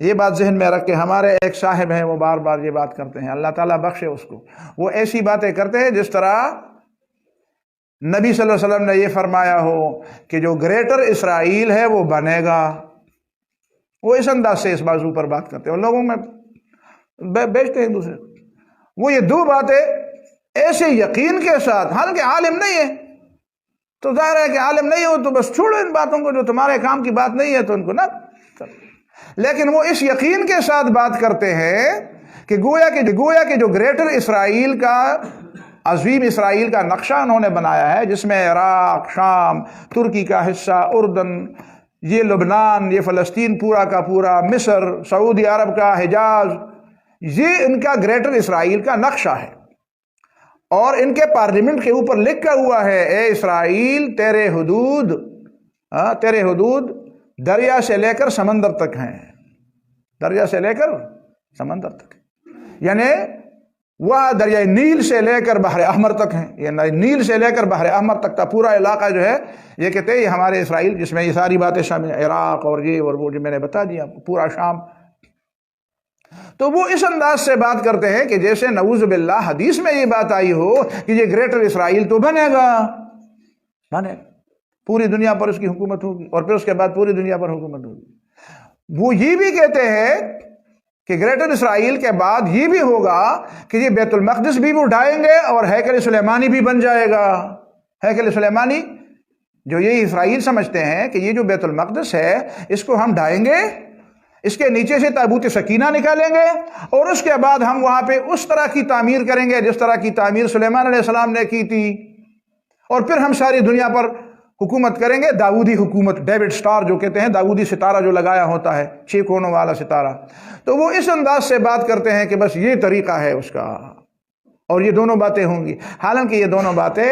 یہ بات ذہن میں رکھ کے، ہمارے ایک صاحب ہیں وہ بار بار یہ بات کرتے ہیں، اللہ تعالیٰ بخشے اس کو، وہ ایسی باتیں کرتے ہیں جس طرح نبی صلی اللہ علیہ وسلم نے یہ فرمایا ہو کہ جو گریٹر اسرائیل ہے وہ بنے گا۔ وہ اس انداز سے اس موضوع پر بات کرتے ہیں اور لوگوں میں بیچتے ہیں ایک دوسرے۔ وہ یہ دو باتیں ایسے یقین کے ساتھ، حالانکہ عالم نہیں ہے تو ظاہر ہے کہ عالم نہیں ہو تو بس چھوڑو ان باتوں کو، جو تمہارے کام کی بات نہیں ہے تو ان کو نہ، لیکن وہ اس یقین کے ساتھ بات کرتے ہیں کہ گویا کہ جو گریٹر اسرائیل کا، عظیم اسرائیل کا نقشہ انہوں نے بنایا ہے، جس میں عراق، شام، ترکی کا حصہ، اردن، یہ لبنان، یہ فلسطین پورا کا پورا، مصر، سعودی عرب کا حجاز، یہ ان کا گریٹر اسرائیل کا نقشہ ہے۔ اور ان کے پارلیمنٹ کے اوپر لکھا ہوا ہے، اے اسرائیل تیرے حدود دریا سے لے کر سمندر تک ہیں، دریا سے لے کر سمندر تک، یعنی وہ دریائے نیل سے لے کر بحر احمر تک ہیں، یعنی نیل سے لے کر بحر احمر تک کا پورا علاقہ جو ہے، یہ کہتے ہیں یہ ہمارے اسرائیل، جس میں یہ ساری باتیں شامل ہیں، عراق اور یہ اور وہ جو میں نے بتا دیا آپ کو، پورا شام۔ تو وہ اس انداز سے بات کرتے ہیں کہ جیسے نعوذ باللہ حدیث میں یہ بات آئی ہو کہ یہ گریٹر اسرائیل تو بنے گا، پوری دنیا پر اس کی حکومت ہوگی اور پھر اس کے بعد پوری دنیا پر حکومت ہوگی۔ وہ یہ بھی کہتے ہیں کہ گریٹر اسرائیل کے بعد یہ بھی ہوگا کہ یہ بیت المقدس بھی وہ ڈھائیں گے اور ہیکل سلیمانی بھی بن جائے گا۔ ہیکل سلیمانی جو یہ اسرائیل سمجھتے ہیں کہ یہ جو بیت المقدس ہے اس کو ہم ڈھائیں گے، اس کے نیچے سے تابوت سکینہ نکالیں گے اور اس کے بعد ہم وہاں پہ اس طرح کی تعمیر کریں گے جس طرح کی تعمیر سلیمان علیہ السلام نے کی تھی، اور پھر ہم ساری دنیا پر حکومت کریں گے، داؤدی حکومت، ڈیوڈ سٹار جو کہتے ہیں، داؤدی ستارہ جو لگایا ہوتا ہے، 6 کونوں والا ستارہ۔ تو وہ اس انداز سے بات کرتے ہیں کہ بس یہ طریقہ ہے اس کا، اور یہ دونوں باتیں ہوں گی۔ حالانکہ یہ دونوں باتیں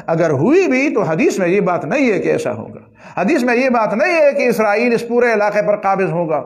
اگر ہوئی بھی تو حدیث میں یہ بات نہیں ہے کہ ایسا ہوگا، حدیث میں یہ بات نہیں ہے کہ اسرائیل اس پورے علاقے پر قابض ہوگا،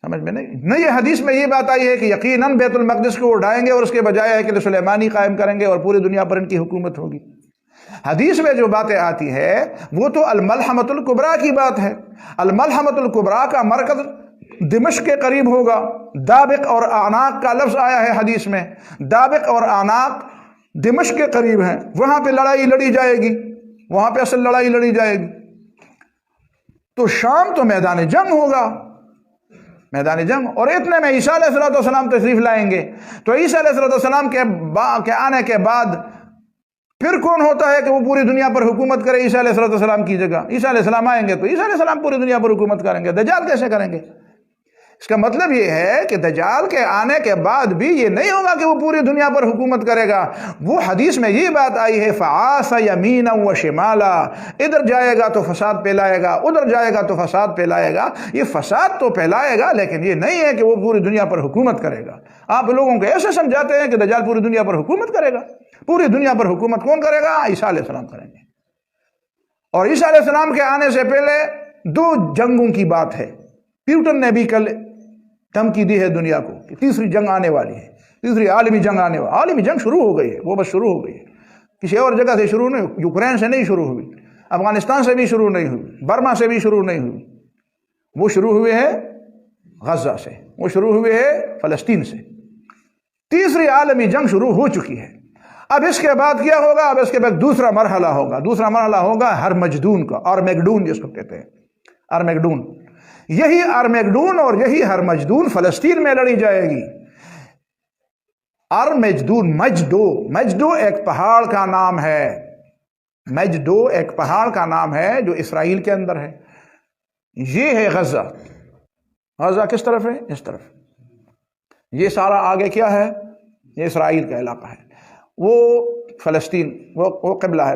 سمجھ میں نہیں یہ حدیث میں یہ بات آئی ہے کہ یقیناً بیت المقدس کو اڑائیں گے اور اس کے بجائے ہے کہ سلیمانی قائم کریں گے اور پوری دنیا پر ان کی حکومت ہوگی۔ حدیث میں جو باتیں آتی ہے وہ تو الملحمۃ الکبریٰ کی بات ہے۔ الملحمۃ الکبریٰ کا مرکز دمشق کے قریب ہوگا۔ دابق اور اعناق کا لفظ آیا ہے حدیث میں، دابق اور اعناق دمشق کے قریب ہیں، وہاں پہ لڑائی لڑی جائے گی، وہاں پہ اصل لڑائی لڑی جائے گی۔ تو شام تو میدان جنگ ہوگا، میدان جنگ، اور اتنے میں عیسیٰ علیہ السلام تشریف لائیں گے۔ تو عیسیٰ علیہ السلام کے آنے کے بعد پھر کون ہوتا ہے کہ وہ پوری دنیا پر حکومت کرے عیسیٰ علیہ السلام کی جگہ؟ عیسیٰ علیہ السلام آئیں گے تو عیسیٰ علیہ السلام پوری دنیا پر حکومت کریں گے، دجال کیسے کریں گے؟ اس کا مطلب یہ ہے کہ دجال کے آنے کے بعد بھی یہ نہیں ہوگا کہ وہ پوری دنیا پر حکومت کرے گا۔ وہ حدیث میں یہ بات آئی ہے فعاص یمینا و شمالا، ادھر جائے گا تو فساد پھیلائے گا، ادھر جائے گا تو فساد پھیلائے گا۔ یہ فساد تو پھیلائے گا لیکن یہ نہیں ہے کہ وہ پوری دنیا پر حکومت کرے گا۔ آپ لوگوں کو ایسے سمجھاتے ہیں کہ دجال پوری دنیا پر حکومت کرے گا۔ پوری دنیا پر حکومت کون کرے گا؟ عیسیٰ علیہ السلام کریں گے۔ اور عیسیٰ علیہ السلام کے آنے سے پہلے 2 جنگوں کی بات ہے۔ پیوٹن نے بھی کل دھمکی دی ہے دنیا کو کہ تیسری جنگ آنے والی ہے، تیسری عالمی جنگ آنے والی۔ عالمی جنگ شروع ہو گئی ہے، وہ بس شروع ہو گئی ہے، کسی اور جگہ سے شروع نہیں، یوکرین سے نہیں شروع ہوئی، افغانستان سے بھی شروع نہیں ہوئی، برما سے بھی شروع نہیں ہوئی، وہ شروع ہوئے ہے غزہ سے، وہ شروع ہوئے ہے فلسطین سے۔ تیسری عالمی جنگ شروع ہو چکی ہے۔ اب اس کے بعد کیا ہوگا؟ اب اس کے بعد دوسرا مرحلہ ہوگا، دوسرا مرحلہ ہوگا ہرمجدون کا، آرمیگڈون جس کو کہتے ہیں، آرمیگڈون۔ یہی آرمیگڈون اور یہی ہرمجدون فلسطین میں لڑی جائے گی۔ آرمیگڈون، مجدو ایک پہاڑ کا نام ہے، مجدو ایک پہاڑ کا نام ہے جو اسرائیل کے اندر ہے. یہ ہے غزہ. غزہ کس طرف ہے؟ اس طرف. یہ سارا آگے کیا ہے؟ یہ اسرائیل کا علاقہ ہے. وہ فلسطین وہ قبلہ ہے،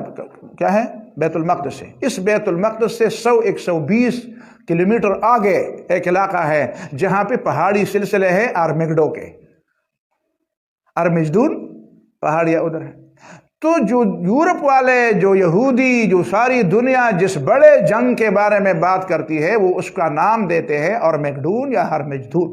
کیا ہے؟ بیت المقدس ہے. اس بیت المقدس سے 120 کلومیٹر آگے ایک علاقہ ہے جہاں پہ پہاڑی سلسلے ہیں آرمیگڈو کے. ارمجدون پہاڑیاں ادھر ہے. تو جو یورپ والے، جو یہودی، جو ساری دنیا جس بڑے جنگ کے بارے میں بات کرتی ہے وہ اس کا نام دیتے ہیں ارمیگڈون یا ہرمجدون.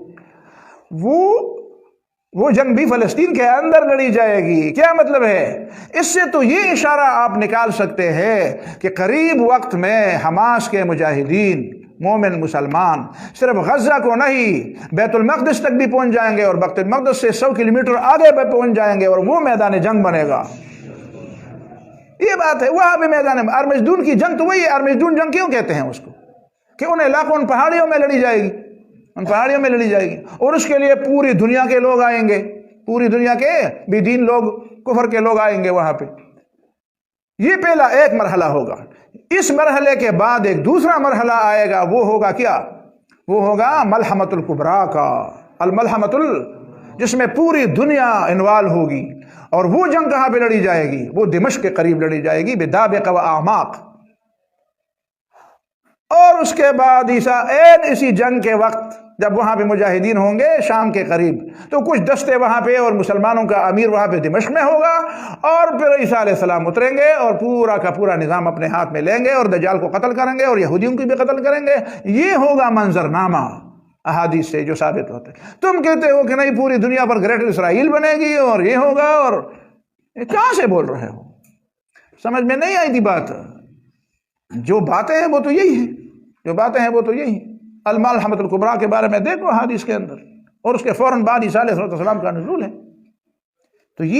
وہ جنگ بھی فلسطین کے اندر لڑی جائے گی. کیا مطلب ہے؟ اس سے تو یہ اشارہ آپ نکال سکتے ہیں کہ قریب وقت میں حماس کے مجاہدین، مومن مسلمان صرف غزہ کو نہیں بیت المقدس تک بھی پہنچ جائیں گے، اور بیت المقدس سے 100 کلومیٹر آگے پہ پہنچ جائیں گے، اور وہ میدان جنگ بنے گا. یہ بات ہے. وہاں پہ میدان ارمجدون کی جنگ تو وہی ہے. ارمجدون جنگ کیوں کہتے ہیں اس کو؟ کہ ان علاقوں، ان پہاڑیوں میں لڑی جائے گی، ان پہاڑیوں میں لڑی جائے گی، اور اس کے لیے پوری دنیا کے لوگ آئیں گے، پوری دنیا کے بے دین لوگ، کفر کے لوگ آئیں گے وہاں پہ. یہ پہلا ایک مرحلہ ہوگا. اس مرحلے کے بعد ایک دوسرا مرحلہ آئے گا. وہ ہوگا کیا؟ وہ ہوگا ملحمۃ الکبریٰ کا. الملحمۃ جس میں پوری دنیا انوالو ہوگی. اور وہ جنگ کہاں پہ لڑی جائے گی؟ وہ دمشق کے قریب لڑی جائے گی، بدابق و اعماق. اور اس کے بعد اسی جنگ کے وقت جب وہاں پہ مجاہدین ہوں گے شام کے قریب، تو کچھ دستے وہاں پہ اور مسلمانوں کا امیر وہاں پہ دمشق میں ہوگا، اور پھر عیسیٰ علیہ السلام اتریں گے اور پورا کا پورا نظام اپنے ہاتھ میں لیں گے، اور دجال کو قتل کریں گے اور یہودیوں کو بھی قتل کریں گے. یہ ہوگا منظرنامہ احادیث سے جو ثابت ہوتے. تم کہتے ہو کہ نہیں پوری دنیا پر گریٹر اسرائیل بنے گی اور یہ ہوگا، اور یہ کہاں سے بول رہے ہو؟ سمجھ میں نہیں آئی تھی بات. جو باتیں ہیں وہ تو یہی ہیں، جو باتیں ہیں وہ تو یہی ہیں. الملحمۃ الکبریٰ کے بارے میں دیکھو حدیث کے اندر، اور اس کے فوراً بعد عیسیٰ علیہ السلام کا نزول ہے. تو یہ